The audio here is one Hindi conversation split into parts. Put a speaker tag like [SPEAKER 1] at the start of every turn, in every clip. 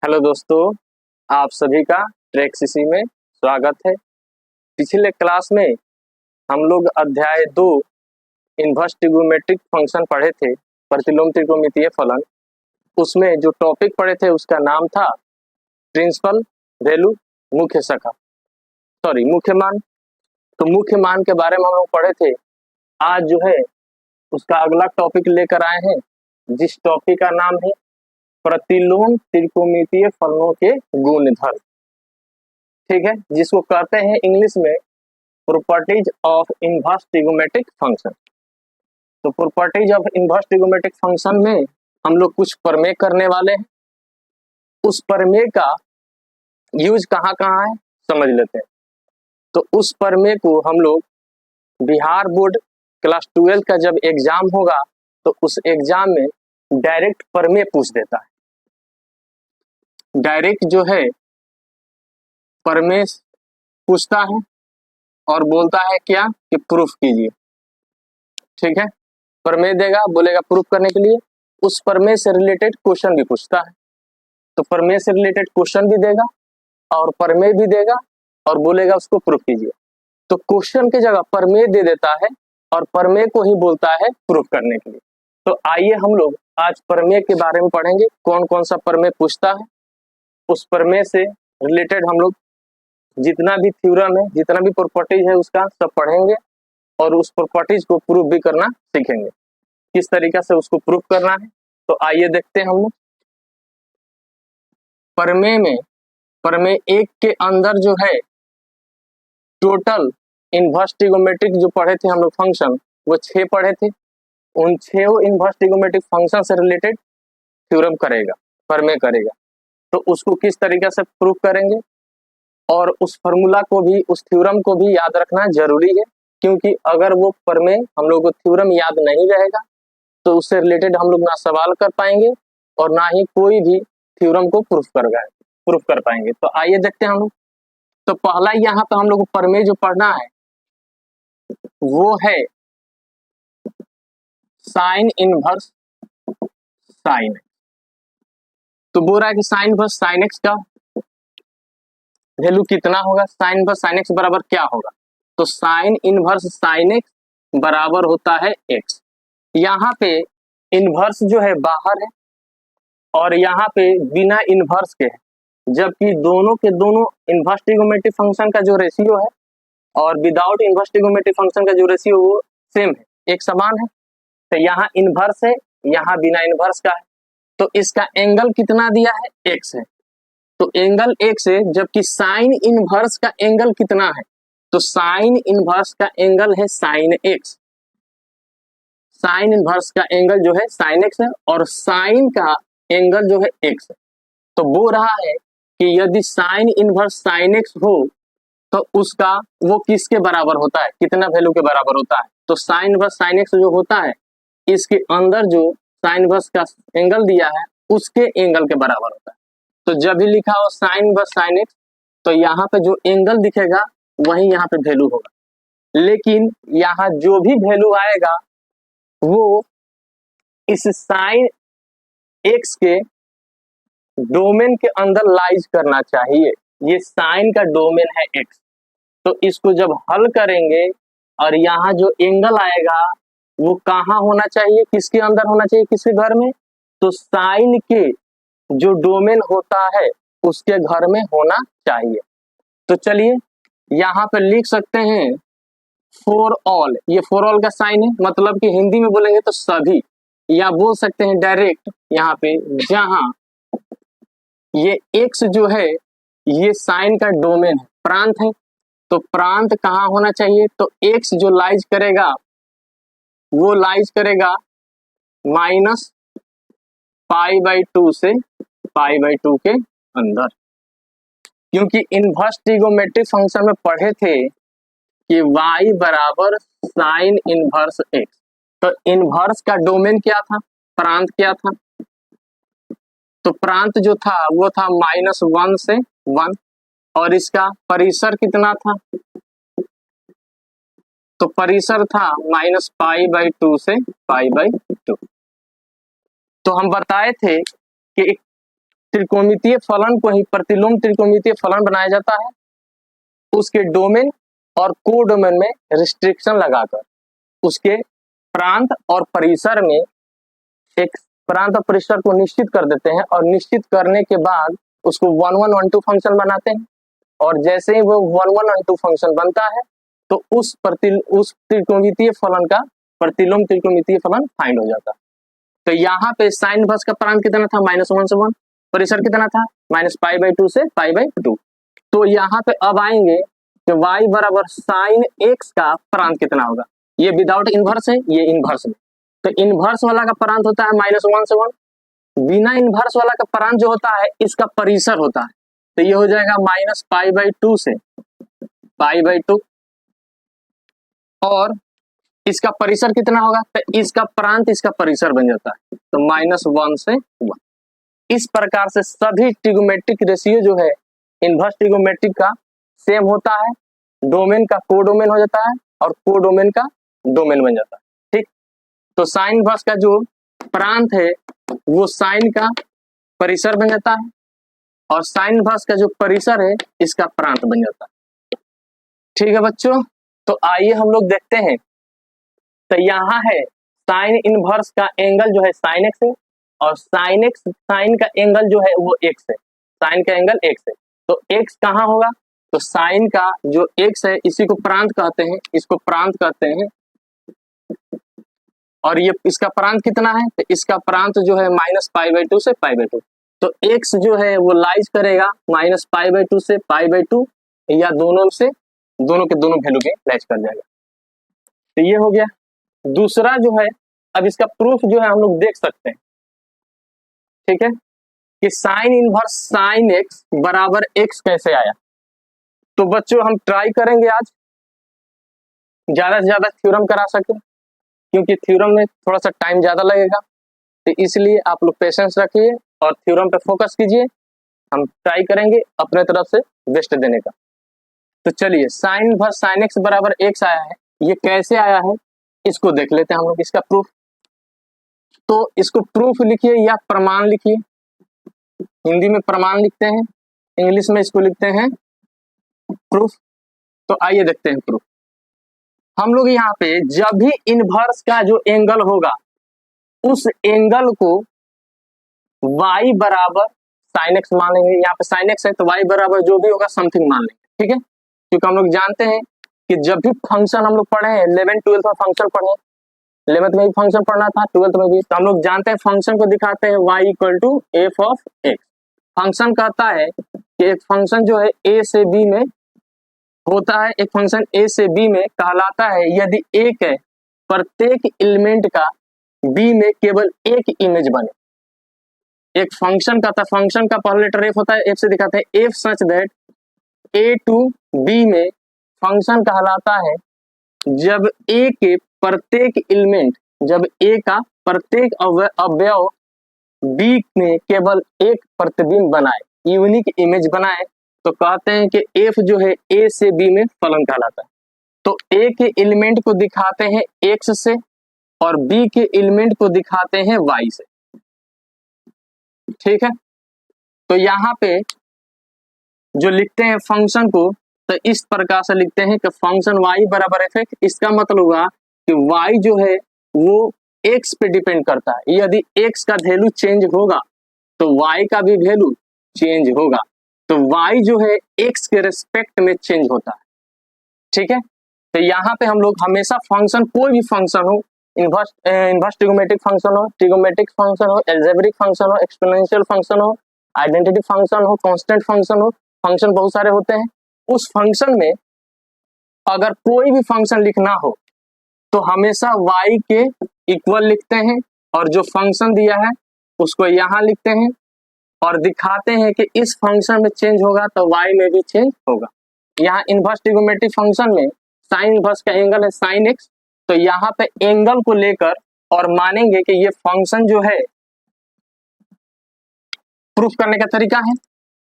[SPEAKER 1] हेलो दोस्तों, आप सभी का ट्रेक्सिसी में स्वागत है। पिछले क्लास में हम लोग अध्याय 2 इनवर्स ट्रिगोनोमेट्रिक फंक्शन पढ़े थे, प्रतिलोम त्रिकोणमितीय फलन। उसमें जो टॉपिक पढ़े थे उसका नाम था प्रिंसिपल वैल्यू, मुख्य मान। तो मुख्य मान के बारे में हम लोग पढ़े थे। आज जो है उसका अगला टॉपिक लेकर आए हैं, जिस टॉपिक का नाम है प्रतिलोम त्रिकोणमितीय फलनों के गुणधर्म। ठीक है, जिसको कहते हैं इंग्लिश में properties of inverse trigonometric function. तो properties of inverse trigonometric function में हम लोग कुछ प्रमेय करने वाले हैं। उस प्रमेय का यूज कहाँ कहाँ है समझ लेते हैं। तो उस प्रमेय को हम लोग बिहार बोर्ड क्लास 12 का जब एग्जाम होगा तो उस एग्जाम में डायरेक्ट प्रमेय पूछ देता है। डायरेक्ट जो है प्रमेय पूछता है और बोलता है क्या कि प्रूफ कीजिए। ठीक है, प्रमेय देगा, बोलेगा प्रूफ करने के लिए। उस प्रमेय से रिलेटेड क्वेश्चन भी पूछता है। तो प्रमेय से रिलेटेड क्वेश्चन भी देगा और प्रमेय भी देगा और बोलेगा उसको प्रूफ कीजिए। तो क्वेश्चन की जगह प्रमेय दे देता है और प्रमेय को ही बोलता है प्रूफ करने के लिए। तो आइए हम लोग आज प्रमेय के बारे में पढ़ेंगे, कौन कौन सा प्रमेय पूछता है। उस प्रमेय से रिलेटेड हम लोग जितना भी थ्योरम है, जितना भी प्रॉपर्टीज है उसका सब पढ़ेंगे और उस प्रॉपर्टीज को प्रूफ भी करना सीखेंगे, किस तरीके से उसको प्रूफ करना है। तो आइए देखते हैं हम लोग प्रमेय में। प्रमेय 1 के अंदर जो है टोटल इनवर्स ट्रिगोनोमेट्रिक जो पढ़े थे हम लोग फंक्शन, वो 6 पढ़े थे। उन 6 इनवर्स ट्रिगोनोमेट्रिक फंक्शन से रिलेटेड थ्योरम करेगा, प्रमेय करेगा। तो उसको किस तरीके से प्रूफ करेंगे और उस फॉर्मूला को भी, उस थ्योरम को भी याद रखना जरूरी है, क्योंकि अगर वो प्रमेय हम लोग को थ्योरम याद नहीं रहेगा तो उससे रिलेटेड हम लोग ना सवाल कर पाएंगे और ना ही कोई भी थ्योरम को प्रूफ कर पाएंगे। तो आइए देखते हैं हम लोग। तो पहला यहाँ पे हम लोग को प्रमेय जो पढ़ना है वो है साइन इनवर्स साइन एक्स। तो बोल रहा है कि साइन इनवर्स साइन एक्स का वैल्यू कितना होगा, साइन इनवर्स साइन एक्स बराबर क्या होगा। तो साइन इनवर्स साइन एक्स बराबर होता है एक्स। यहाँ पे इनवर्स जो है बाहर है और यहाँ पे बिना इनवर्स के है, जबकि दोनों के दोनों इनवर्स ट्रिगोनोमेट्रिक फंक्शन का जो रेशियो है और विदाउट इनवर्स ट्रिगोनोमेट्रिक फंक्शन का जो रेशियो वो सेम है, एक समान है। तो यहाँ इनवर्स है, यहाँ बिना इनवर्स का है। तो इसका एंगल कितना दिया है, एक्स है। तो एंगल एक्स है, जबकि साइन इनवर्स का एंगल कितना है। तो साइन इनवर्स का एंगल है साइन एक्स। साइन इनवर्स का एंगल जो है साइन एक्स है और साइन का एंगल जो है एक्स है। तो बोल रहा है कि यदि साइन इनवर्स साइन एक्स हो तो उसका वो किसके बराबर होता है, कितना वैल्यू के बराबर होता है। तो साइन इनवर्स साइन एक्स जो होता है, इसके अंदर जो साइन इनवर्स का एंगल दिया है उसके एंगल के बराबर होता है। तो जब भी लिखा हो साइन इनवर्स साइन एक्स तो यहाँ पे जो एंगल दिखेगा वही यहाँ पे वैल्यू होगा। लेकिन यहाँ जो भी वैल्यू आएगा वो इस साइन एक्स के डोमेन के अंदर लाइज करना चाहिए। ये साइन का डोमेन है एक्स। तो इसको जब हल करेंगे और यहाँ जो एंगल आएगा वो कहाँ होना चाहिए, किसके अंदर होना चाहिए, किसके घर में। तो साइन के जो डोमेन होता है उसके घर में होना चाहिए। तो चलिए यहाँ पे लिख सकते हैं फॉर ऑल। ये फॉर ऑल का साइन है, मतलब कि हिंदी में बोलेंगे तो सभी, या बोल सकते हैं डायरेक्ट यहाँ पे, जहां ये एक्स जो है ये साइन का डोमेन है, प्रांत है। तो प्रांत कहाँ होना चाहिए, तो एक्स जो लाइज करेगा वो लाइज करेगा माइनस π/2 से π/2 के अंदर। क्योंकि इनवर्स ट्रिगोनोमेट्रिक फंक्शन में पढ़े थे कि y बराबर साइन इनवर्स एक्स। तो इनवर्स का डोमेन क्या था, प्रांत क्या था। तो प्रांत जो था वो था -1 से 1 और इसका परिसर कितना था, तो परिसर था -π/2 से π/2। तो हम बताए थे कि त्रिकोणमितीय फलन को ही प्रतिलोम त्रिकोणमितीय फलन बनाया जाता है उसके डोमेन और कोडोमेन में रिस्ट्रिक्शन लगाकर। उसके प्रांत और परिसर में एक प्रांत और परिसर को निश्चित कर देते हैं और निश्चित करने के बाद उसको 1112 फंक्शन बनाते हैं और जैसे ही वो 1112 फंक्शन बनता है तो उस त्रिकोणमितीय फलन का प्रतिलोम त्रिकोणमितीय फलन फाइंड हो जाता है। तो यहाँ पे साइन इनवर्स का प्रांत कितना था -1 से 1, परिसर कितना था -π/2 से π/2। तो यहाँ पे अब आएंगे कि y बराबर साइन x का प्रांत कितना होगा। ये विदाउट इनवर्स है, ये इनवर्स में, तो इनवर्स वाला का प्रांत होता है -1 से 1, बिना इनवर्स वाला का प्रांत जो होता है इसका परिसर होता है, तो ये हो जाएगा -π/2 से π/2 और इसका परिसर कितना होगा, तो इसका प्रांत इसका परिसर बन जाता है, तो -1 से 1। इस प्रकार से सभी ट्रिगोमेट्रिक रेशियो जो है इनवर्स ट्रिगोमेट्रिक का सेम होता है, डोमेन का कोडोमेन हो जाता है और कोडोमेन का डोमेन बन जाता है। ठीक, तो साइन इनवर्स का जो प्रांत है वो साइन का परिसर बन जाता है और साइन इनवर्स का जो परिसर है इसका प्रांत बन जाता है। ठीक है बच्चों, तो आइए हम लोग देखते हैं। तो यहाँ है साइन इनवर्स का एंगल जो है साइन एक्स है और साइन का एंगल जो है वो एक्स है, साइन का एंगल एक्स है, तो एक्स कहाँ होगा, तो साइन का जो एक्स है इसी को प्रांत कहते हैं, इसको प्रांत कहते हैं और ये इसका प्रांत कितना है, तो इसका प्रांत जो है -π/2 से π/2, तो एक्स जो है वो लाइज करेगा -π/2 से π/2 या दोनों के दोनों वैल्यू के लाइज कर जाएगा। तो ये हो गया। दूसरा जो है, अब इसका प्रूफ जो है हम लोग देख सकते हैं, ठीक है, कि साइन इनवर्स साइन एक्स बराबर एक्स कैसे आया। तो बच्चों हम ट्राई करेंगे आज ज्यादा से ज्यादा थ्योरम करा सके, क्योंकि थ्योरम में थोड़ा सा टाइम ज्यादा लगेगा, तो इसलिए आप लोग पेशेंस रखिए और थ्योरम पे फोकस कीजिए। हम ट्राई करेंगे अपने तरफ से बेस्ट देने का। तो चलिए, साइन इनवर्स साइन एक्स बराबर एक्स आया है, ये कैसे आया है इसको देख लेते हैं हम लोग, इसका प्रूफ। तो इसको प्रूफ लिखिए या प्रमाण लिखिए, हिंदी में प्रमाण लिखते हैं, इंग्लिश में इसको लिखते हैं प्रूफ। तो आइए देखते हैं प्रूफ। हम लोग यहाँ पे जब भी इनवर्स का जो एंगल होगा उस एंगल को y बराबर साइन एक्स मान लेंगे। यहाँ पे साइन एक्स है तो y बराबर जो भी होगा समथिंग मान लेंगे, ठीक है, क्योंकि हम लोग जानते हैं कि जब भी फंक्शन हम लोग पढ़े हैं 11th-12th में फंक्शन पढ़े, 11th में भी फंक्शन पढ़ना था, 12th में भी, तो हम लोग जानते हैं फंक्शन को दिखाते हैं y = f(x). फंक्शन कहता है कि एक फंक्शन जो है a से b में होता है, एक फंक्शन a से b में कहलाता है यदि एक है प्रत्येक एलिमेंट का b में केवल एक इमेज बने। एक फंक्शन कहता है, फंक्शन का पहला लेटर f होता है, f से दिखाते हैं f such that a to b में फंक्शन कहलाता है जब a के प्रत्येक एलिमेंट, जब a का प्रत्येक अवयव b में केवल एक प्रतिबिंब बनाए, यूनिक इमेज बनाए, तो कहते हैं कि f जो है a से b में फलन कहलाता है। तो a के एलिमेंट को दिखाते हैं x से और b के एलिमेंट को दिखाते हैं y से, ठीक है। तो यहाँ पे जो लिखते हैं फंक्शन को, तो इस प्रकार से लिखते हैं कि फंक्शन y बराबर f(x), इसका मतलब हुआ कि y जो है वो x पे डिपेंड करता है, यदि x का वैल्यू चेंज होगा तो y का भी वैल्यू चेंज होगा, तो y जो है x के रेस्पेक्ट में चेंज होता है, ठीक है। तो यहाँ पे हम लोग हमेशा फंक्शन, कोई भी फंक्शन हो, इनवर्स ट्रिगोमेट्रिक फंक्शन हो, ट्रिगोमेट्रिक फंक्शन हो, एल्जेब्रिक फंक्शन हो, एक्सपोनेंशियल फंक्शन हो, आइडेंटिटी फंक्शन हो, कांस्टेंट फंक्शन हो, फंक्शन बहुत सारे होते हैं, उस फंक्शन में अगर कोई भी फंक्शन लिखना हो तो हमेशा y के इक्वल लिखते हैं और जो फंक्शन दिया है उसको यहाँ लिखते हैं और दिखाते हैं कि इस फंक्शन में चेंज होगा तो y में भी चेंज होगा। यहाँ इनवर्स ट्रिगोमेट्रिक फंक्शन में साइन इनवर्स का एंगल है साइन एक्स, तो यहाँ पे एंगल को लेकर और मानेंगे कि ये फंक्शन जो है, प्रूफ करने का तरीका है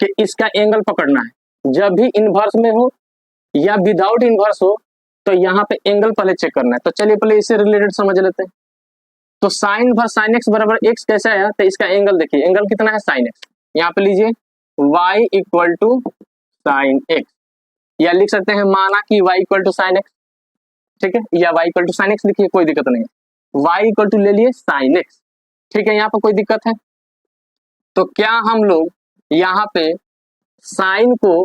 [SPEAKER 1] कि इसका एंगल पकड़ना है, जब भी इनवर्स में हो या विदाउट इनवर्स हो तो यहाँ पे एंगल पहले चेक करना है। तो चलिए पहले इससे रिलेटेड समझ लेते हैं। तो साइन इनवर्स साइन एक्स बराबर एक्स कैसे आया, तो इसका एंगल देखिए, एंगल कितना है साइन एक्स, यहाँ पे लीजिए y equal to sine x, या लिख सकते हैं माना कि y equal to sine x, ठीक है, या y equal to sine x लिखिए, कोई दिक्कत नहीं है। y इक्वल टू ले लिए साइन एक्स, ठीक है, यहाँ पर कोई दिक्कत है? तो क्या हम लोग यहाँ पे साइन को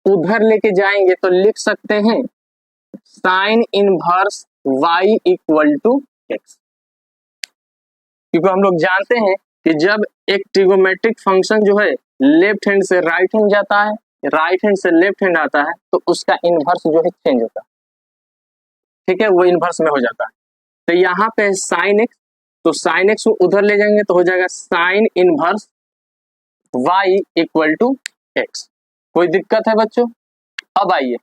[SPEAKER 1] उधर लेके जाएंगे तो लिख सकते हैं sine inverse y equal to x, क्योंकि हम लोग जानते हैं कि जब एक ट्रिगोमेट्रिक फंक्शन जो है लेफ्ट हैंड से राइट हैंड जाता है, राइट हैंड से लेफ्ट हैंड आता है, तो उसका इनवर्स जो है चेंज होता है, ठीक है, वो इनवर्स में हो जाता है। तो यहाँ पे साइन एक्स, तो साइन एक्स को उधर ले जाएंगे तो हो जाएगा sine inverse y equal to x. कोई दिक्कत है बच्चों? अब आइए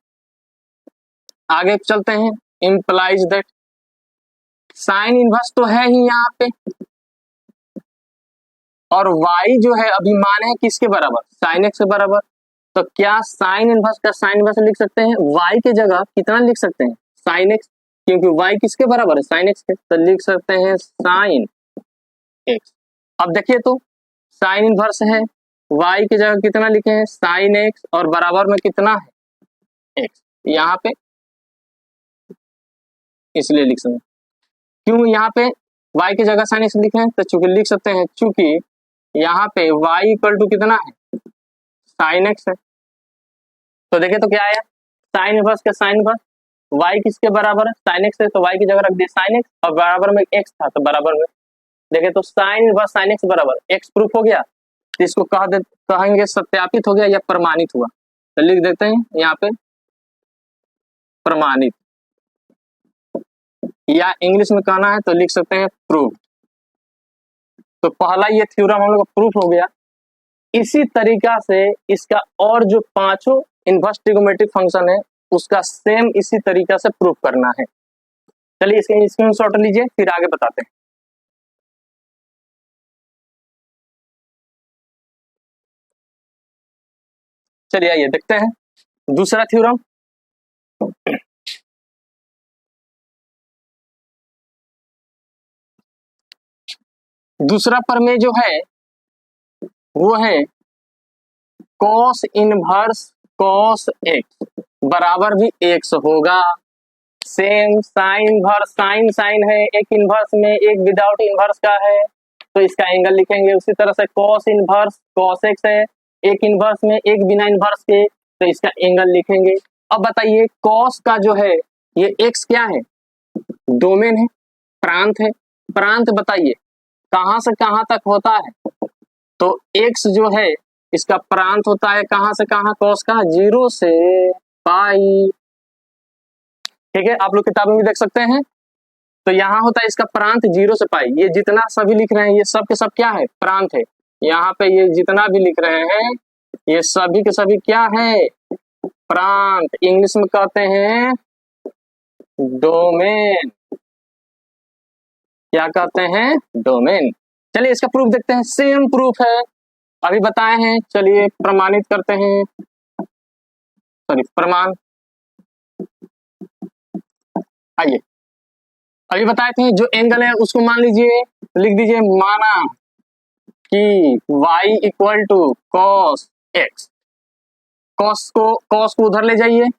[SPEAKER 1] आगे चलते हैं। इम्प्लाइज दैट साइन इनवर्स तो है ही यहाँ पे, और y जो है अभी मान है किसके बराबर? साइन एक्स के बराबर। तो क्या साइन इनवर्स का साइन इनवर्स लिख सकते हैं? y के जगह कितना लिख सकते हैं? साइन एक्स, क्योंकि y किसके बराबर है? साइन एक्स के, तो लिख सकते हैं साइन एक्स। अब देखिए तो साइन इनवर्स है, y की जगह कितना लिखे हैं? साइन एक्स, और बराबर में कितना है? एक्स, यहाँ पे इसलिए लिख सकते हैं। क्यों यहाँ पे y की जगह साइन एक्स लिखे हैं? तो चूंकि लिख सकते हैं, चूंकि यहाँ पे y इक्वल टू कितना है? साइन एक्स है। तो देखिए तो क्या आया? साइन इनवर्स का साइन इनवर्स, y किसके बराबर है? साइन एक्स है, तो y की जगह रख दिया साइन एक्स, और बराबर में एक्स था तो बराबर में देखे तो साइन इनवर्स साइन एक्स बराबर एक्स प्रूफ हो गया। तो इसको कहेंगे सत्यापित हो गया या प्रमाणित हुआ। तो लिख देते हैं यहाँ पे प्रमाणित, या इंग्लिश में कहना है तो लिख सकते हैं प्रूफ। तो पहला ये थ्योरम हम लोग का प्रूफ हो गया। इसी तरीका से इसका और जो पांचों इनवर्स ट्रिगोमेट्रिक फंक्शन है उसका सेम इसी तरीका से प्रूफ करना है। चलिए इसके स्क्रीनशॉट लीजिए, फिर आगे बताते हैं। चलिए आइए देखते हैं दूसरा थ्योरम। दूसरा प्रमेय जो है वो है कॉस इनवर्स कॉस एक्स बराबर भी एक्स होगा। Same sine inverse sine sine है, एक इनवर्स में एक विदाउट इनवर्स का है तो इसका एंगल लिखेंगे। उसी तरह से कॉस इनवर्स कॉस एक्स है, एक इनवर्स में एक बिना इनवर्स के, तो इसका एंगल लिखेंगे। अब बताइए कॉस का जो है ये एक्स क्या है? डोमेन है, प्रांत है। प्रांत बताइए कहां से कहां तक होता है? तो एक्स जो है इसका प्रांत होता है कहां से कहां? कॉस का 0 से पाई, ठीक है, आप लोग किताबों में देख सकते हैं। तो यहाँ होता है इसका प्रांत 0 से पाई। ये जितना सभी लिख रहे हैं ये सब के सब क्या है? प्रांत है। यहाँ पे ये जितना भी लिख रहे हैं ये सभी के सभी क्या है? प्रांत। इंग्लिश में कहते हैं डोमेन। क्या कहते हैं? डोमेन। चलिए इसका प्रूफ देखते हैं। सेम प्रूफ है, अभी बताए हैं। चलिए प्रमाणित करते हैं, सॉरी प्रमाण। आइए अभी बताए थे जो एंगल है उसको मान लीजिए, लिख दीजिए माना कि y equal to cos x. Cos को उधर ले जाइए,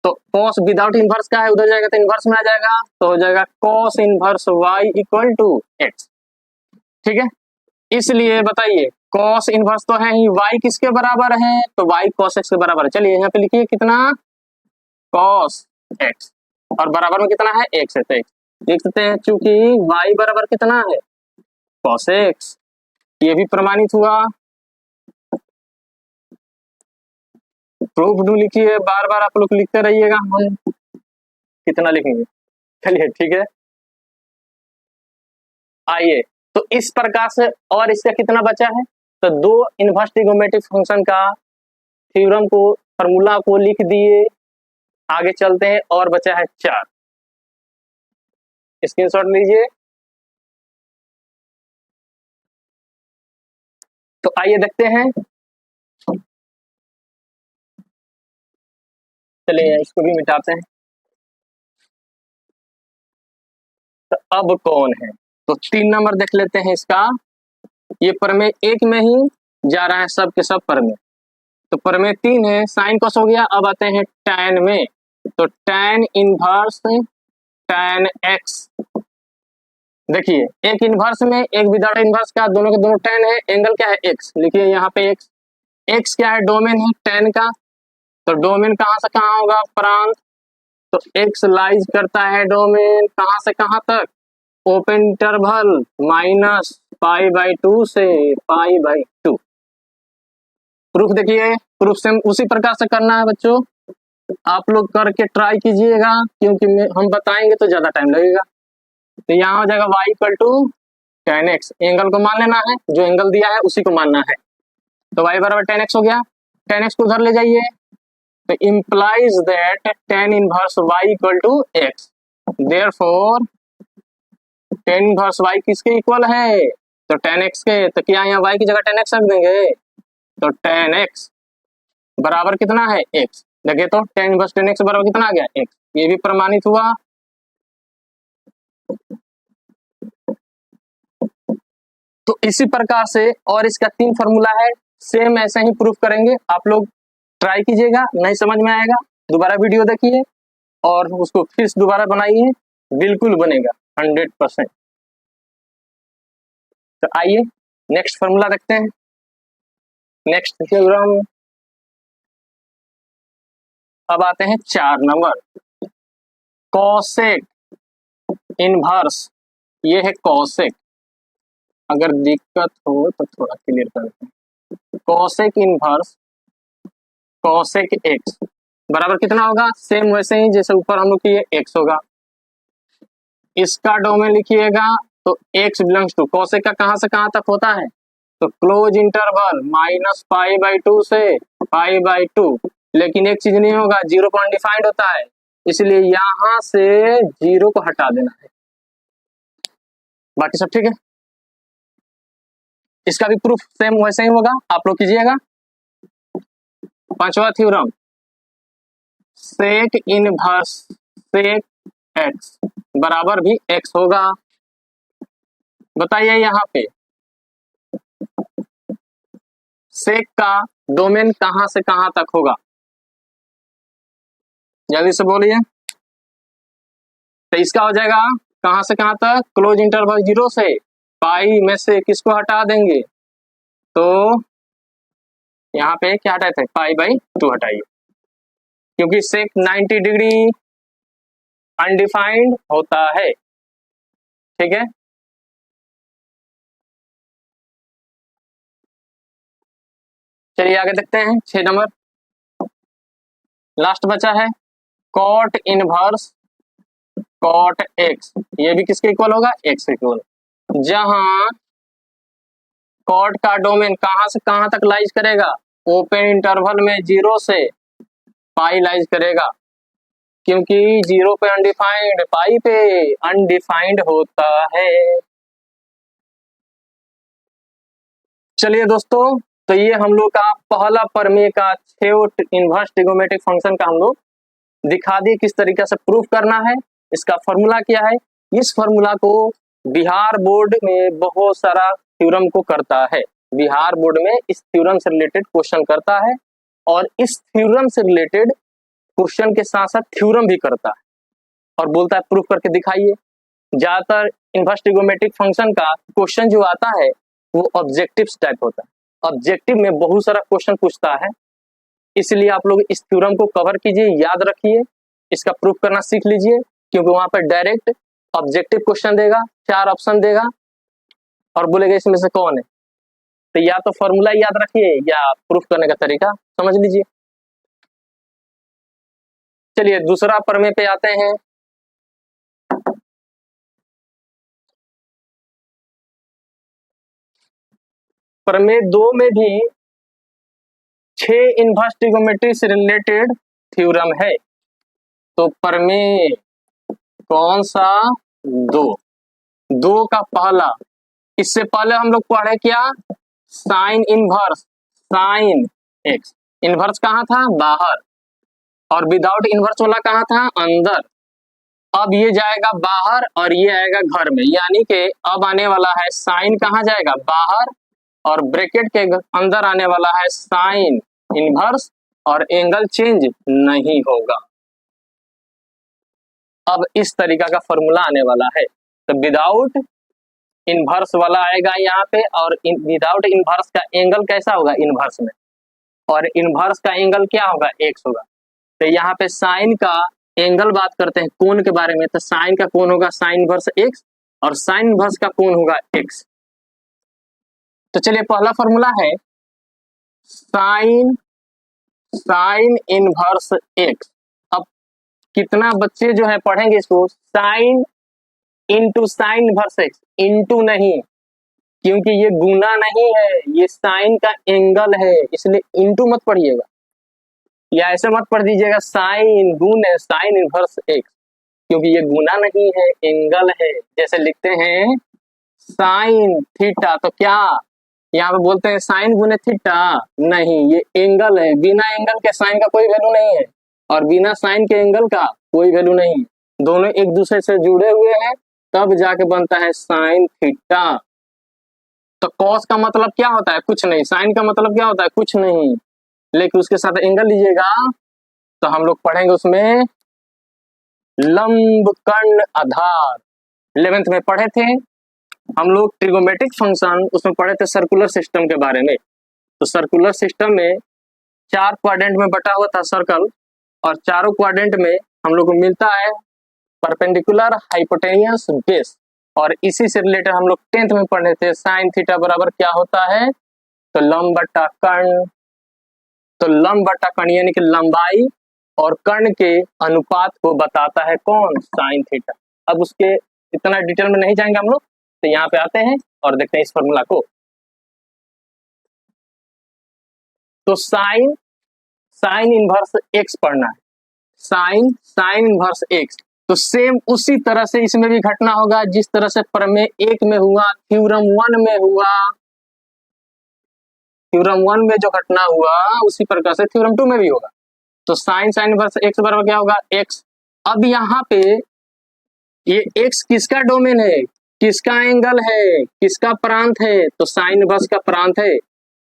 [SPEAKER 1] तो कॉस विदाउट इनवर्स का है, उधर जाएगा तो इनवर्स में आ जाएगा, तो हो जाएगा cos inverse y equal to x, ठीक है। इसलिए बताइए कॉस इनवर्स तो है ही, y किसके बराबर है? तो y कॉस एक्स के बराबर है। चलिए यहाँ पे लिखिए कितना? कॉस एक्स, और बराबर में कितना है? एक्स है, तो एक्स लिख सकते हैं। चूंकि y बराबर कितना है? Cos x. ये भी प्रमाणित हुआ। प्रूफ डू लिखिए, बार बार आप लोग लिखते रहिएगा, हम कितना लिखेंगे। चलिए ठीक है, आइए तो इस प्रकार से। और इसका कितना बचा है? तो दो इनवर्स ट्रिगोमेट्रिक फंक्शन का थ्योरम को, फॉर्मूला को लिख दिए। आगे चलते हैं, और बचा है 4। स्क्रीनशॉट लीजिए। तो आइए देखते हैं। चलिए इसको भी मिटाते हैं। तो अब कौन है? तो 3 नंबर देख लेते हैं इसका। ये प्रमेय 1 में ही जा रहा है सब के सब प्रमेय। तो प्रमेय 3 है, साइन कॉस हो गया। अब आते हैं tan में, तो tan इनवर्स tan x, देखिए एक इनवर्स में एक विदाउट इनवर्स का, दोनों के दोनों tan है, एंगल क्या है x, लिखिए यहाँ पे x क्या है, डोमेन है tan का, तो डोमेन कहाँ से कहाँ होगा प्रांत, तो x लाइज करता है डोमेन कहाँ से कहाँ तक, ओपन इंटरवल -π/2 से π/2। प्रूफ देखिए, प्रूफ सेम उसी प्रकार से करना है बच्चों, आप लोग करके ट्राई कीजिएगा, क्योंकि हम बताएंगे तो ज्यादा टाइम लगेगा। तो यहाँ हो जाएगा y = tan x, एंगल को मान लेना है, जो एंगल दिया है उसी को मानना है। तो y = tan x हो गया, tan x को उधर ले जाइए, तो implies that tan inverse y = x, therefore tan inverse y किसके इक्वल है, तो tan x के। तो क्या यहाँ y की जगह tan x रख देंगे, तो tan x बराबर कितना है x, देखिए तो tan इनवर्स tan x बराबर कितना आ गया x, ये भी प्रमाणित हुआ। तो इसी प्रकार से, और इसका 3 फॉर्मूला है, सेम ऐसे ही प्रूफ करेंगे, आप लोग ट्राई कीजिएगा, नहीं समझ में आएगा दोबारा वीडियो देखिए और उसको फिर दोबारा बनाइए, बिल्कुल बनेगा 100%। तो आइए नेक्स्ट फॉर्मूला देखते हैं, नेक्स्ट थ्योरम। अब आते हैं 4 नंबर, कॉसेक इनवर्स, ये है कॉसेक, अगर दिक्कत हो तो थोड़ा क्लियर करते हैं। कॉसेक इनवर्स कॉसेक एक्स बराबर कितना होगा, सेम वैसे ही जैसे ऊपर हम लोग किए x होगा। इसका डोमेन लिखिएगा, तो x बिलोंग्स टू, कॉसेक का कहां से कहां तक होता है, तो क्लोज इंटरवल -π/2 से π/2, लेकिन एक चीज नहीं होगा, 0 को अनडिफाइंड होता है, इसलिए यहां से 0 को हटा देना है, बाकी सब ठीक है। इसका भी प्रूफ सेम वैसे ही होगा, आप लोग कीजिएगा। 5वां theorem, sec inverse sec x बराबर भी x होगा। बताइए यहाँ पे सेक का डोमेन कहां से कहां तक होगा, जल्दी से बोलिए। तो इसका हो जाएगा कहां से कहां तक, क्लोज इंटरवल 0 से, पाई में से किसको हटा देंगे, तो यहाँ पे क्या हटाए थे, π/2 हटाइए, क्योंकि सेक 90 डिग्री अनडिफाइंड होता है, ठीक है। चलिए आगे देखते हैं 6 नंबर, लास्ट बचा है कॉट इनवर्स कॉट एक्स, ये भी किसके इक्वल होगा, एक्स इक्वल, जहां कॉट का डोमेन कहां से कहां तक लाइज करेगा, ओपन इंटरवल में 0 से पाई लाइज करेगा, क्योंकि 0 पे अनडिफाइंड, पाई पे अनडिफाइंड होता है। चलिए दोस्तों, तो ये हम लोग का पहला प्रमेय का थ्योरम इनवर्स ट्रिगोनोमेट्रिक फंक्शन का हम लोग दिखा दिए किस तरीके से प्रूफ करना है, इसका फॉर्मूला क्या है। इस फॉर्मूला को बिहार बोर्ड में बहुत सारा थ्योरम को करता है, बिहार बोर्ड में इस थ्योरम से रिलेटेड क्वेश्चन करता है, और इस थ्योरम से रिलेटेड क्वेश्चन के साथ साथ थ्योरम भी करता है और बोलता है प्रूफ करके दिखाइए। ज्यादातर इनवर्स ट्रिगोनोमेट्रिक फंक्शन का क्वेश्चन जो आता है वो ऑब्जेक्टिव टाइप होता है, ऑब्जेक्टिव में बहुत सारा क्वेश्चन पूछता है, इसलिए आप लोग इस थ्योरम को कवर कीजिए, याद रखिए, इसका प्रूफ करना सीख लीजिए, क्योंकि वहां पर डायरेक्ट ऑब्जेक्टिव क्वेश्चन देगा, 4 ऑप्शन देगा और बोलेगा इसमें से कौन है। तो या तो फॉर्मूला याद रखिए या प्रूफ करने का तरीका समझ लीजिए। चलिए दूसरा प्रमेय पे आते हैं। प्रमेय 2 में भी 6 इनवर्स ट्रिगोनोमेट्री से रिलेटेड थ्योरम है। तो प्रमेय कौन सा, 2 का पहला, इससे पहले हम लोग पढ़े क्या, sign inverse sine x, inverse कहाँ था, बाहर, और विदाउट इनवर्स वाला कहाँ था, अंदर। अब ये जाएगा बाहर और ये आएगा घर में, यानी कि अब आने वाला है साइन कहाँ जाएगा, बाहर, और ब्रैकेट के अंदर आने वाला है साइन इनवर्स और एंगल चेंज नहीं होगा। अब इस तरीका का फॉर्मूला आने वाला है, तो विदाउट इनवर्स वाला आएगा यहाँ पे, और विदाउट इनवर्स का एंगल कैसा होगा इनवर्स में, और इनवर्स का एंगल क्या होगा एक्स होगा। तो यहाँ पे साइन का एंगल बात करते हैं कोण के बारे में, तो साइन का कोण होगा साइन इनवर्स एक्स और साइन इनवर्स का कोण होगा एक्स। तो चलिए पहला फॉर्मूला है साइन इनवर्स एक्स। अब कितना बच्चे जो है पढ़ेंगे इसको, sine into sine inverse x, into नहीं, क्योंकि ये गुना नहीं है, ये साइन का एंगल है, इसलिए इंटू मत पढ़िएगा, या ऐसे मत पढ़ दीजिएगा साइन गुण साइन इनवर्स एक्स, क्योंकि ये गुना नहीं है, एंगल है। जैसे लिखते हैं साइन थीटा, तो क्या यहाँ पे बोलते हैं साइन गुने थीटा, नहीं, ये एंगल है, बिना एंगल के साइन का कोई वैल्यू नहीं है और बिना साइन के एंगल का कोई वैल्यू नहीं है, दोनों एक दूसरे से जुड़े हुए हैं, तब जाके बनता है साइन थीटा। तो कॉस का मतलब क्या होता है, कुछ नहीं, साइन का मतलब क्या होता है, कुछ नहीं, लेकिन उसके साथ एंगल लीजिएगा तो हम लोग पढ़ेंगे उसमें लंब कर्ण आधार। 11th में पढ़े थे हम लोग ट्रिगोमेट्रिक फंक्शन, उसमें पढ़े थे सर्कुलर सिस्टम के बारे में। तो सर्कुलर सिस्टम में 4 क्वाड्रेंट में बटा हुआ था सर्कल, और चारों क्वाड्रेंट में हम लोग को मिलता है परपेंडिकुलर हाइपोटेनियस बेस, और इसी से रिलेटेड हम लोग 10th में पढ़े थे साइन थीटा बराबर क्या होता है, तो लंब बटा कर्ण। तो लंब बटा कर्ण यानी कि लंबाई और कर्ण के अनुपात को बताता है कौन, साइन थीटा। अब उसके इतना डिटेल में नहीं जाएंगे हम लोग, तो यहाँ पे आते हैं और देखते हैं इस फॉर्मूला को। तो साइन इनवर्स एक्स पढ़ना है, साइन इनवर्स एक्स। तो सेम उसी तरह से इसमें भी घटना होगा जिस तरह से प्रमेय 1 में हुआ, थ्योरम 1 में हुआ, थ्योरम 1 में जो घटना हुआ उसी प्रकार से थ्योरम 2 में भी होगा। तो साइन इनवर्स एक्स बराबर क्या होगा, एक्स। अब यहाँ पे ये एक्स किसका डोमेन है, किसका एंगल है, किसका प्रांत है, तो साइन इनवर्स का प्रांत है।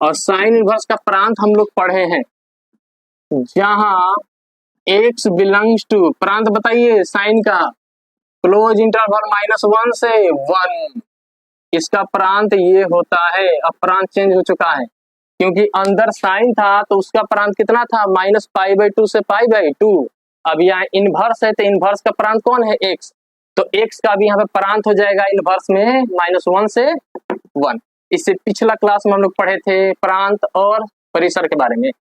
[SPEAKER 1] और साइन इनवर्स का प्रांत हम लोग पढ़े हैं, जहां x बिलोंग्स टू, प्रांत बताइए साइन का, क्लोज इंटरवल -1 से 1, इसका प्रांत ये होता है। अब प्रांत चेंज हो चुका है, क्योंकि अंदर साइन था तो उसका प्रांत कितना था, -π/2 से π/2। अब यहाँ इनवर्स है तो इनवर्स का प्रांत कौन है, x, तो x का भी यहाँ पे प्रांत हो जाएगा इनवर्स में -1 से 1। इससे पिछला क्लास में हम लोग पढ़े थे प्रांत और परिसर के बारे में।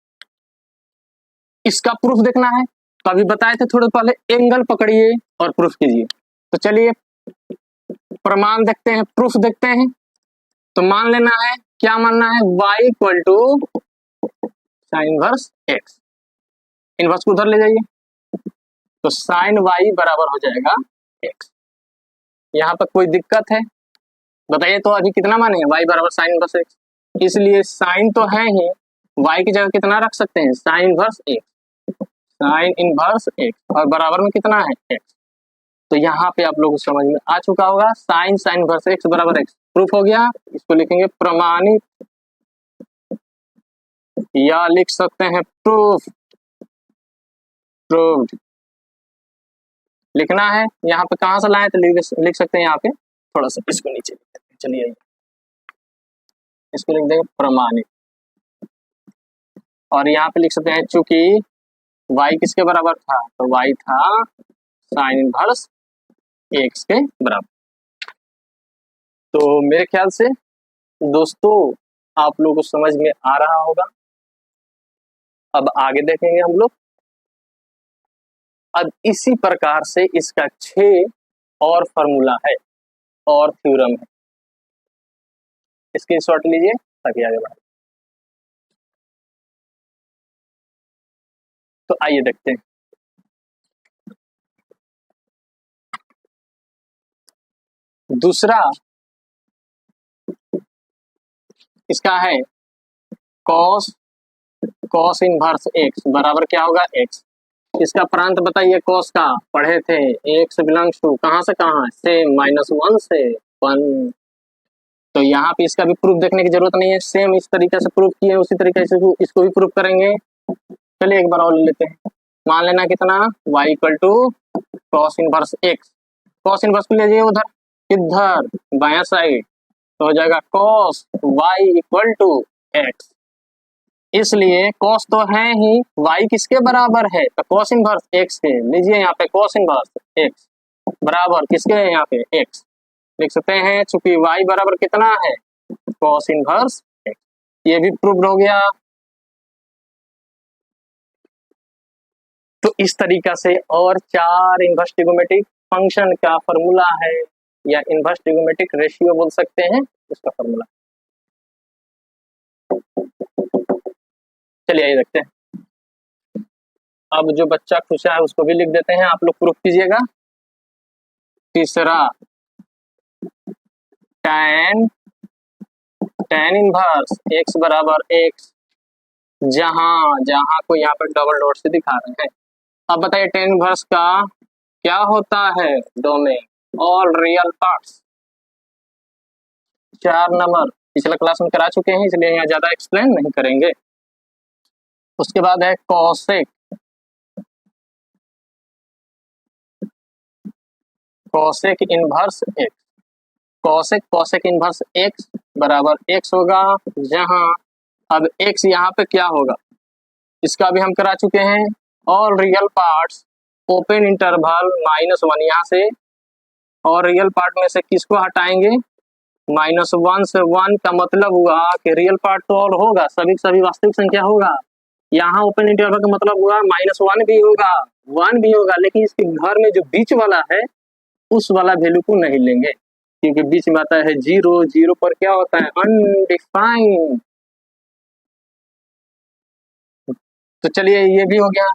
[SPEAKER 1] इसका प्रूफ देखना है, तो अभी बताए थे थोड़े पहले, एंगल पकड़िए और प्रूफ कीजिए। तो चलिए प्रमाण देखते हैं, प्रूफ देखते हैं। तो मान लेना है, क्या मानना है, y = sine inverse x, inverse को उधर ले जाइए, तो साइन y बराबर हो जाएगा x। यहाँ पर कोई दिक्कत है बताइए, तो अभी कितना मानेंगे, y बराबर साइन इनवर्स x, इसलिए साइन तो है ही, y की जगह कितना रख सकते हैं, sine inverse x, sine inverse x, और बराबर में कितना है x। तो यहाँ पे आप लोगों को समझ में आ चुका होगा, साइन इनवर्स x बराबर x प्रूफ हो गया। इसको लिखेंगे प्रमाणित, या लिख सकते हैं प्रूफ, प्रूव्ड लिखना है। यहाँ पे कहाँ से लाए, तो लिख सकते हैं यहाँ पे, थोड़ा सा इसको नीचे लिख देते हैं, चलिए इसको लिख देंगे प्रमाणित, और यहाँ पे लिख सकते हैं चूंकि y किसके बराबर था, तो y था साइन इनवर्स x के बराबर। तो मेरे ख्याल से दोस्तों आप लोगों को समझ में आ रहा होगा। अब आगे देखेंगे हम लोग। अब इसी प्रकार से इसका 6 और फॉर्मूला है और थ्योरम है, स्क्रीनशॉट लीजिए ताकि आगे बढ़े। तो आइए देखते हैं। दूसरा इसका है कॉस इनवर्स x बराबर क्या होगा, x। इसका प्रांत बताइए, कॉस का पढ़े थे, x बिलोंग्स टू, कहां से कहां, से -1 से 1। तो यहाँ पे इसका भी प्रूफ देखने की जरूरत नहीं है, सेम इस तरीके से प्रूफ किए उसी तरीके से इसको भी प्रूफ करेंगे। चलिए एक बार और लेते हैं। मान लेना कितना, y equal to cos inverse x। Cos inverse को ले जाइए उधर, किधर, बाया साइड, तो हो जाएगा cos y equal to x। इसलिए कॉस तो है ही, y किसके बराबर है, तो कॉस इनवर्स x के। लीजिए यहाँ पे कॉस इनवर्स x बराबर किसके है, यहाँ पे x लिख सकते हैं, चूंकि y बराबर कितना है, कॉस इनवर्स x। ये भी प्रूव्ड हो गया। तो इस तरीका से और 4 इनवर्स ट्रिगोनोमेट्रिक फंक्शन का फॉर्मूला है, या इनवर्स ट्रिगोनोमेट्रिक रेशियो बोल सकते हैं इसका फॉर्मूला। चलिए ये देखते हैं। अब जो बच्चा खुश है उसको भी लिख देते हैं, आप लोग प्रूफ कीजिएगा। तीसरा, tan इनवर्स x बराबर x, जहां जहां को यहाँ पर डबल डॉट से दिखा रहे हैं। अब बताइए tan इनवर्स का क्या होता है domain, all real parts. 4 number पिछला क्लास में करा चुके हैं, इसलिए यहाँ ज्यादा एक्सप्लेन नहीं करेंगे। उसके बाद है cosec, cosec inverse x। Cosec inverse x बराबर x होगा, जहां अब x यहाँ पे क्या होगा, इसका भी हम करा चुके हैं। All real parts open interval -1 यहाँ से, और रियल पार्ट में से किसको हटाएंगे, -1 से 1 का मतलब हुआ कि रियल पार्ट तो और होगा, सभी वास्तविक संख्या होगा। यहाँ ओपन इंटरवल का मतलब हुआ -1 भी होगा, 1 भी होगा, लेकिन इसके घर में जो बीच वाला है उस वाला वैल्यू को नहीं लेंगे, क्योंकि बीच में आता है 0, 0 पर क्या होता है, अनडिफाइंड। तो चलिए ये भी हो गया।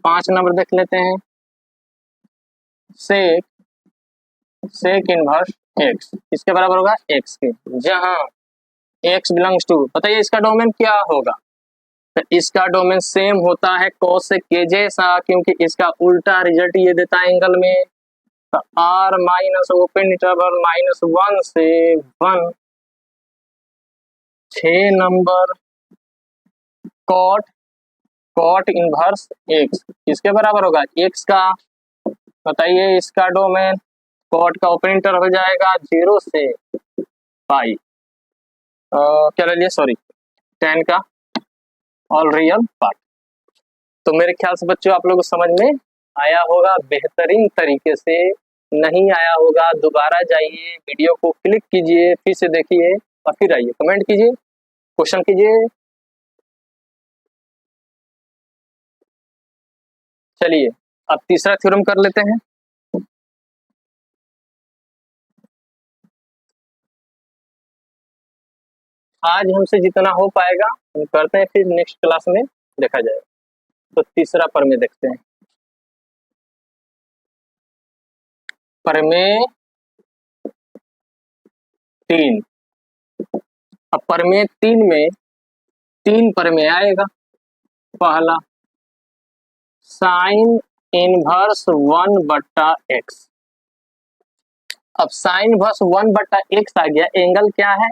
[SPEAKER 1] 5 नंबर देख लेते हैं, सेक इनवर्स x इसके बराबर होगा x के, जहां x बिलोंग्स टू, बताइए इसका डोमेन क्या होगा, तो इसका डोमेन सेम होता है कोसेक के जैसा, क्योंकि इसका उल्टा रिजल्ट ये देता है एंगल में। तो r माइनस ओपन इंटरवल -1 से 1। 6 नंबर कॉट इनवर्स x किसके बराबर होगा, x का। बताइए इसका डोमेन, कॉट का ओपन इंटरवल जाएगा 0 से पाई, क्या ले लिया, सॉरी, tan का ऑल रियल पार्ट। तो मेरे ख्याल से बच्चों आप लोगों को समझ में आया होगा बेहतरीन तरीके से। नहीं आया होगा दोबारा जाइए, वीडियो को क्लिक कीजिए, फिर से देखिए और फिर आइए कमेंट कीजिए, क्वेश्चन कीजिए। चलिए अब तीसरा थ्योरम कर लेते हैं। आज हमसे जितना हो पाएगा हम करते हैं, फिर नेक्स्ट क्लास में देखा जाएगा। तो तीसरा प्रमेय देखते हैं। प्रमेय 3। अब प्रमेय 3 में 3 प्रमेय आएगा। पहला, साइन इनवर्स 1/x। अब साइन इनवर्स 1/x आ गया, एंगल क्या है,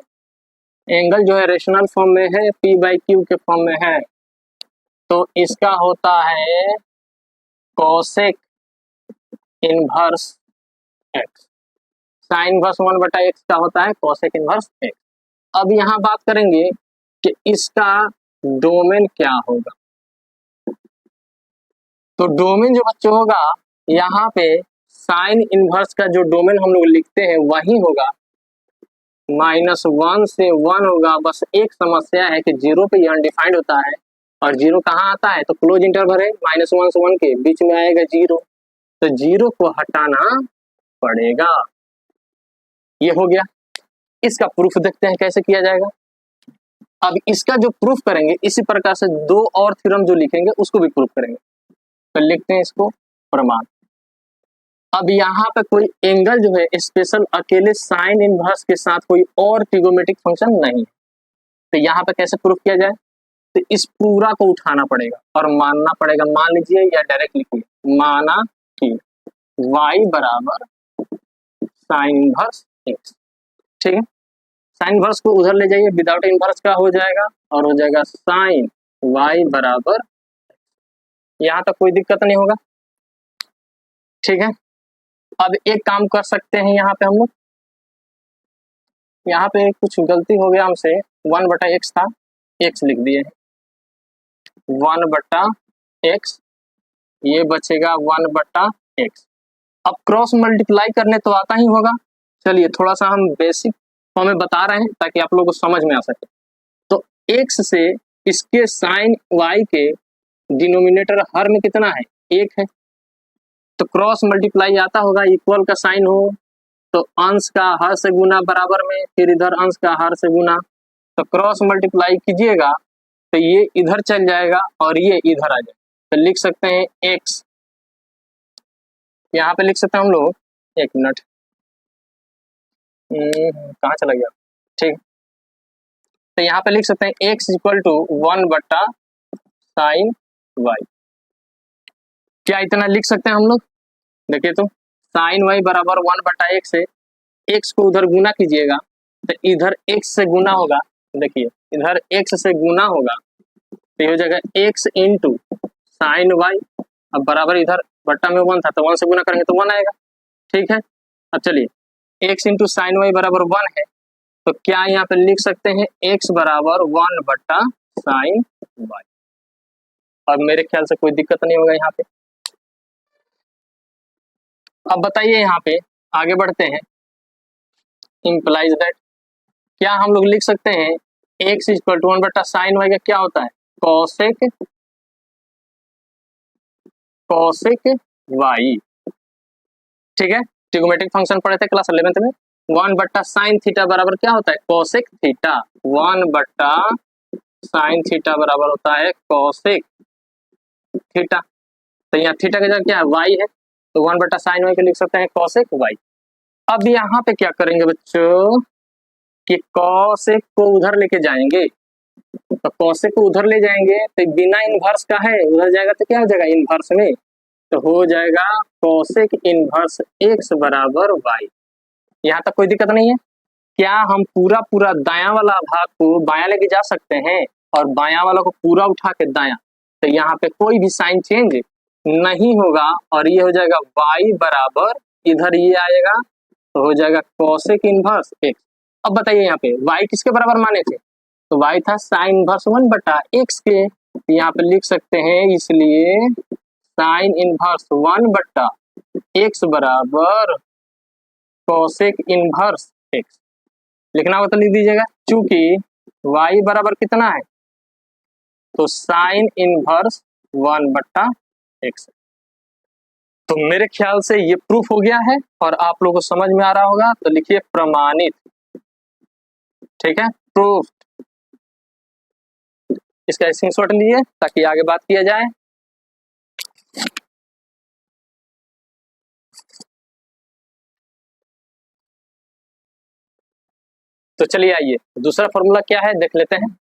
[SPEAKER 1] एंगल जो है रेशनल फॉर्म में है, p/q के फॉर्म में है, तो इसका होता है cosec inverse x। Sine inverse 1/x का होता है कोसेक इनवर्स x। अब यहाँ बात करेंगे कि इसका डोमेन क्या होगा। तो डोमेन जो बच्चों होगा, यहाँ पे साइन इनवर्स का जो डोमेन हम लोग लिखते हैं वही होगा, -1 से 1 होगा। बस एक समस्या है कि 0 पे ये अनडिफाइंड होता है, और 0 कहाँ आता है, तो क्लोज इंटरवल है -1 से 1 के बीच में आएगा 0, तो 0 को हटाना पड़ेगा। ये हो गया। इसका प्रूफ देखते हैं कैसे किया जाएगा। अब इसका जो प्रूफ करेंगे इसी प्रकार से 2 और थ्योरम जो लिखेंगे उसको भी प्रूफ करेंगे। तो लिखते हैं इसको प्रमाण। अब यहाँ पे कोई एंगल जो है स्पेशल अकेले साइन इनवर्स के साथ कोई और ट्रिगोनोमेट्रिक फंक्शन नहीं, तो यहाँ पे कैसे प्रूफ किया जाए, तो इस पूरा को उठाना पड़ेगा और मानना पड़ेगा। मान लीजिए या डायरेक्ट लिखिए, माना कि y बराबर साइन इनवर्स x, ठीक है। साइन इनवर्स को उधर ले जाइए, विदाउट इनवर्स का हो जाएगा और हो जाएगा साइन वाई बराबर, यहाँ तक कोई दिक्कत नहीं होगा। ठीक है, अब एक काम कर सकते हैं, यहाँ पे हम लोग, यहाँ पे कुछ गलती हो गया हमसे, 1/x था, x लिख दिए, 1/x, ये बचेगा 1/x। अब क्रॉस मल्टीप्लाई करने तो आता ही होगा, चलिए थोड़ा सा हम बेसिक फॉर्म में बता रहे हैं ताकि आप लोगों को समझ में आ सके। तो x से इसके साइन y के डिनोमिनेटर हर में कितना है, 1 है, तो क्रॉस मल्टीप्लाई आता होगा, इक्वल का साइन हो तो अंश का हर से गुना बराबर में, फिर इधर अंश का हर से गुना, तो क्रॉस मल्टीप्लाई कीजिएगा तो ये इधर चल जाएगा और ये इधर आ जाएगा, तो लिख सकते हैं x, यहाँ पे लिख सकते हैं हम लोग, एक मिनट, कहाँ चला गया, ठीक, तो यहाँ पे लिख सकते हैं x equal to 1/sin y। क्या इतना लिख सकते हैं हम लोग, देखिए तो साइन वाई बराबर 1/x है, x को उधर गुना कीजिएगा तो इधर x से गुना होगा, देखिए इधर x से गुना होगा तो ये हो जाएगा x इंटू साइन वाई, अब बराबर इधर बट्टा में 1 था तो 1 से गुना करेंगे तो 1 आएगा। ठीक है, अब चलिए x इंटू साइन वाई बराबर 1 है, तो क्या यहाँ पे लिख सकते हैं x बराबर 1/sin वाई। अब मेरे ख्याल से कोई दिक्कत नहीं होगा यहाँ पे। अब बताइए यहाँ पे आगे बढ़ते हैं, इम्प्लाइज दैट, क्या हम लोग लिख सकते हैं x equal to 1/sin Y का क्या होता है, कॉसेक वाई। ठीक है, ट्रिगोमेट्रिक फंक्शन पढ़े थे क्लास 11th में, 1/sin थीटा बराबर क्या होता है, कॉसेक थीटा, 1/sin थीटा बराबर होता है कॉसेक थीटा, तो यहाँ थीटा का जगह क्या है, वाई है, तो 1/sin वाई को लिख सकते हैं कॉसेक वाई। अब यहाँ पे क्या करेंगे बच्चों कि कॉसेक को उधर लेके जाएंगे, तो कॉसेक को उधर ले जाएंगे तो बिना इनवर्स का है, उधर जाएगा तो क्या हो जाएगा, इनवर्स में, तो हो जाएगा कॉसेक इनवर्स x बराबर y। यहाँ तक कोई दिक्कत नहीं है। क्या हम पूरा पूरा दायां वाला भाग को बायां लेके जा सकते हैं और बायां वाला को पूरा उठा के दायां, तो यहाँ पे कोई भी साइन चेंज नहीं होगा और ये हो जाएगा y बराबर, इधर ये आएगा तो हो जाएगा कॉसेक इनवर्स x। अब बताइए यहाँ पे y किसके बराबर माने थे, तो y था साइन इनवर्स 1/x के, यहाँ पे लिख सकते हैं इसलिए साइन इनवर्स 1/x बराबर कॉसेक इनवर्स x। लिखना होगा तो लिख दीजिएगा, चूंकि y बराबर कितना है, तो साइन इनवर्स 1/x। तो मेरे ख्याल से ये प्रूफ हो गया है और आप लोगों को समझ में आ रहा होगा, तो लिखिए प्रमाणित। ठीक है, प्रूफ, इसका स्क्रीनशॉट लिए ताकि आगे बात किया जाए। तो चलिए आइए दूसरा फॉर्मूला क्या है देख लेते हैं।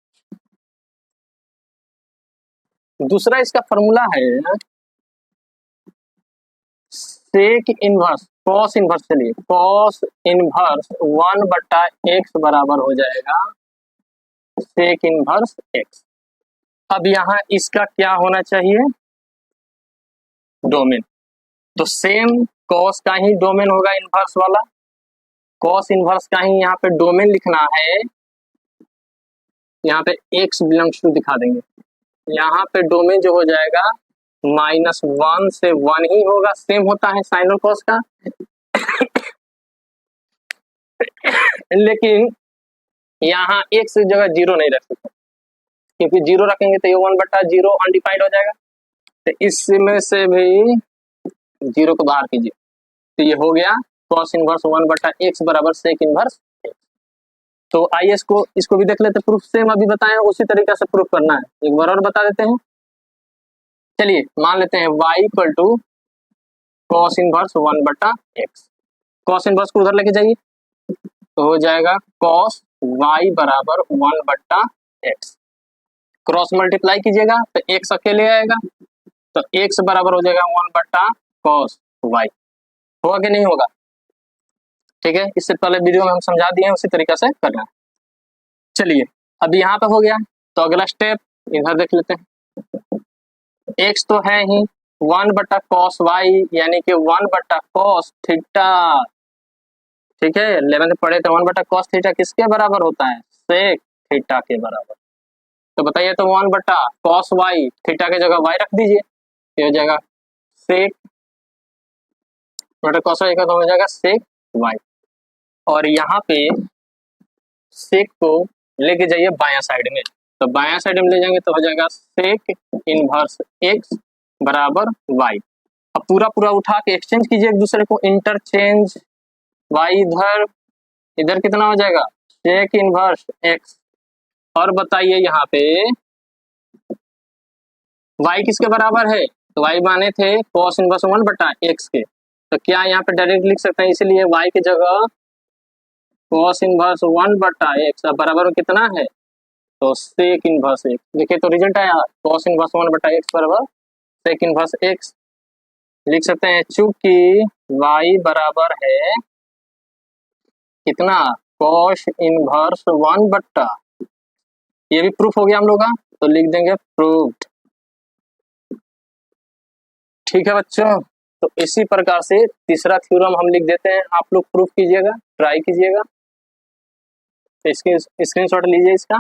[SPEAKER 1] दूसरा इसका फॉर्मूला है सेक इनवर्स कॉस इनवर्स, चलिए कॉस इनवर्स 1/x बराबर हो जाएगा सेक इनवर्स x। अब यहाँ इसका क्या होना चाहिए, डोमेन, तो सेम कॉस का ही डोमेन होगा इनवर्स वाला, कॉस इनवर्स का ही यहाँ पे डोमेन लिखना है, यहाँ पे x बिलोंग्स टू दिखा देंगे, यहाँ पे डोमेन जो हो जाएगा -1 से 1 ही होगा, सेम होता है साइन और कॉस का लेकिन यहाँ x की जगह 0 नहीं रख सकते, क्योंकि 0 रखेंगे तो ये 1/0 अनडिफाइंड हो जाएगा, तो इसमें से भी 0 को बाहर कीजिए, तो ये हो गया कॉस इनवर्स 1/x बराबर सेक इनवर्स x। तो आइए इसको भी देख लेते, प्रूफ सेम अभी बताएं उसी तरीके से प्रूफ करना है, एक बार और बता देते हैं। चलिए मान लेते हैं y equal to cos inverse 1/x, cos inverse को उधर लेके जाइए तो हो जाएगा कॉस y बराबर 1/x, क्रॉस मल्टीप्लाई कीजिएगा तो x अकेले आएगा, तो x बराबर हो जाएगा 1/cos y। होगा कि नहीं होगा, ठीक है, इससे पहले वीडियो में हम समझा दिए हैं, उसी तरीके से करना है। चलिए अब यहाँ पे हो गया, तो अगला स्टेप इधर देख लेते हैं। एक्स तो है ही, 1/cos y यानी कि 1/cos थीटा, ठीक है 11th पढ़े थे 1/cos थीटा किसके बराबर होता है, सेक थीटा के बराबर। तो बताइए तो 1/cos y, थीटा के जगह y रख दीजिए, ये हो जाएगा सेक बटा cos y का, तो हो जाएगा सेक y। और यहाँ पे सेक को लेके जाइए बायां साइड में, तो बायां साइड में ले जाएंगे तो हो जाएगा सेक इनवर्स x बराबर y। अब पूरा पूरा उठा के एक्सचेंज कीजिए एक दूसरे को, इंटरचेंज y इधर, इधर कितना हो जाएगा सेक इनवर्स x। और बताइए यहाँ पे y किसके बराबर है, तो y माने थे cos इनवर्स 1/x के, तो क्या यहाँ पे डायरेक्ट लिख सकते हैं, इसीलिए y की जगह cos इनवर्स 1/x बराबर में कितना है, तो सेक इनवर्स x। देखिए तो रिजल्ट आया cos इनवर्स 1/x बराबर सेक इनवर्स x। लिख सकते हैं चूंकि y बराबर है कितना cos इनवर्स 1/, ये भी प्रूफ हो गया हम लोग का, तो लिख देंगे प्रूव्ड। ठीक है बच्चों, तो इसी प्रकार से तीसरा थ्योरम हम लिख देते हैं, आप लोग प्रूफ कीजिएगा, ट्राई कीजिएगा। तो इसके स्क्रीनशॉट लीजिए इसका।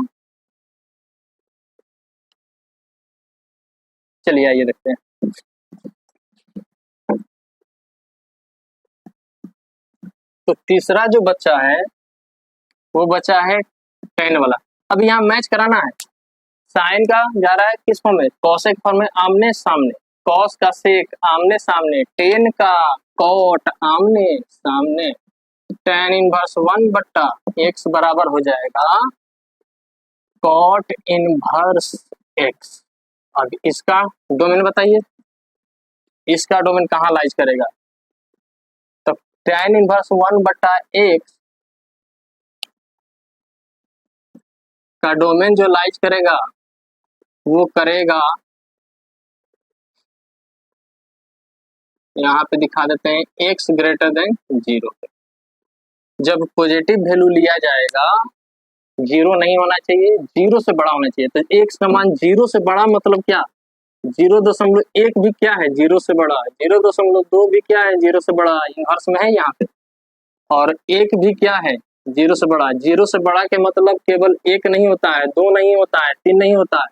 [SPEAKER 1] चलिए आइए देखते हैं। तो तीसरा जो बच्चा है वो बच्चा है tan वाला। अब यहाँ मैच कराना है, साइन का जा रहा है किस फॉर्म में, कॉसेक फॉर्म में, आमने सामने, कॉस का सेक आमने सामने, टेन का कॉट आमने सामने, tan इनवर्स 1/x बराबर हो जाएगा कॉट इनवर्स x। अब इसका डोमेन बताइए, इसका डोमेन कहाँ लाइज करेगा, तो tan इनवर्स 1/x का डोमेन जो लाइज करेगा वो करेगा, यहाँ पे दिखा देते हैं x ग्रेटर देन 0 पे। जब पॉजिटिव वैल्यू लिया जाएगा, 0 नहीं होना चाहिए, 0 से बड़ा होना चाहिए। तो x का मान 0 से बड़ा मतलब क्या, 0.1 भी क्या है 0 से बड़ा, 0.2 भी क्या है 0 से बड़ा, इनवर्स में है यहाँ पे। और 1 भी क्या है 0 से बड़ा, 0 से बड़ा के मतलब केवल 1 नहीं होता है, 2 नहीं होता है, 3 नहीं होता है,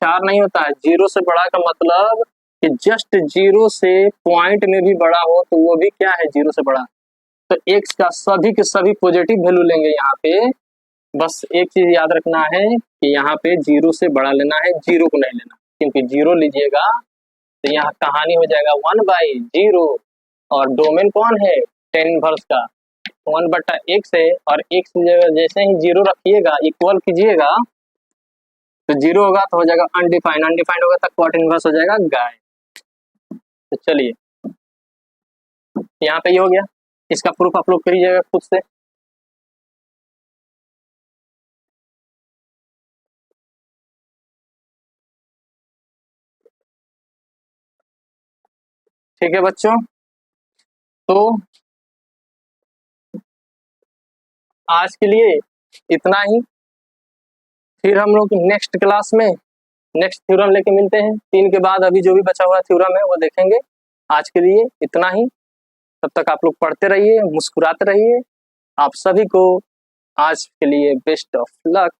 [SPEAKER 1] 4 नहीं होता है। 0 से बड़ा का मतलब कि जस्ट 0 से पॉइंट में भी बड़ा हो तो वो भी क्या है 0 से बड़ा। तो x का सभी के सभी पॉजिटिव वैल्यू लेंगे यहाँ पे, बस एक चीज याद रखना है कि यहाँ पे 0 से बड़ा लेना है, 0 को नहीं लेना, क्योंकि 0 लीजिएगा तो यहाँ कहानी हो जाएगा 1/0। और डोमेन कौन है tan इनवर्स का 1/x है, और x की जगह जैसे ही 0 रखिएगा इक्वल कीजिएगा तो 0 होगा तो हो जाएगा अनडिफाइंड, अनडिफाइंड होगा तो कॉट इनवर्स हो जाएगा गाय। तो चलिए यहाँ पे ये हो गया, इसका प्रूफ आप लोग करिएगा खुद से। ठीक है बच्चों, तो आज के लिए इतना ही, फिर हम लोग नेक्स्ट क्लास में नेक्स्ट थ्योरम लेके मिलते हैं। 3 के बाद अभी जो भी बचा हुआ थ्योरम है वो देखेंगे। आज के लिए इतना ही, तब तक आप लोग पढ़ते रहिए, मुस्कुराते रहिए। आप सभी को आज के लिए बेस्ट ऑफ लक।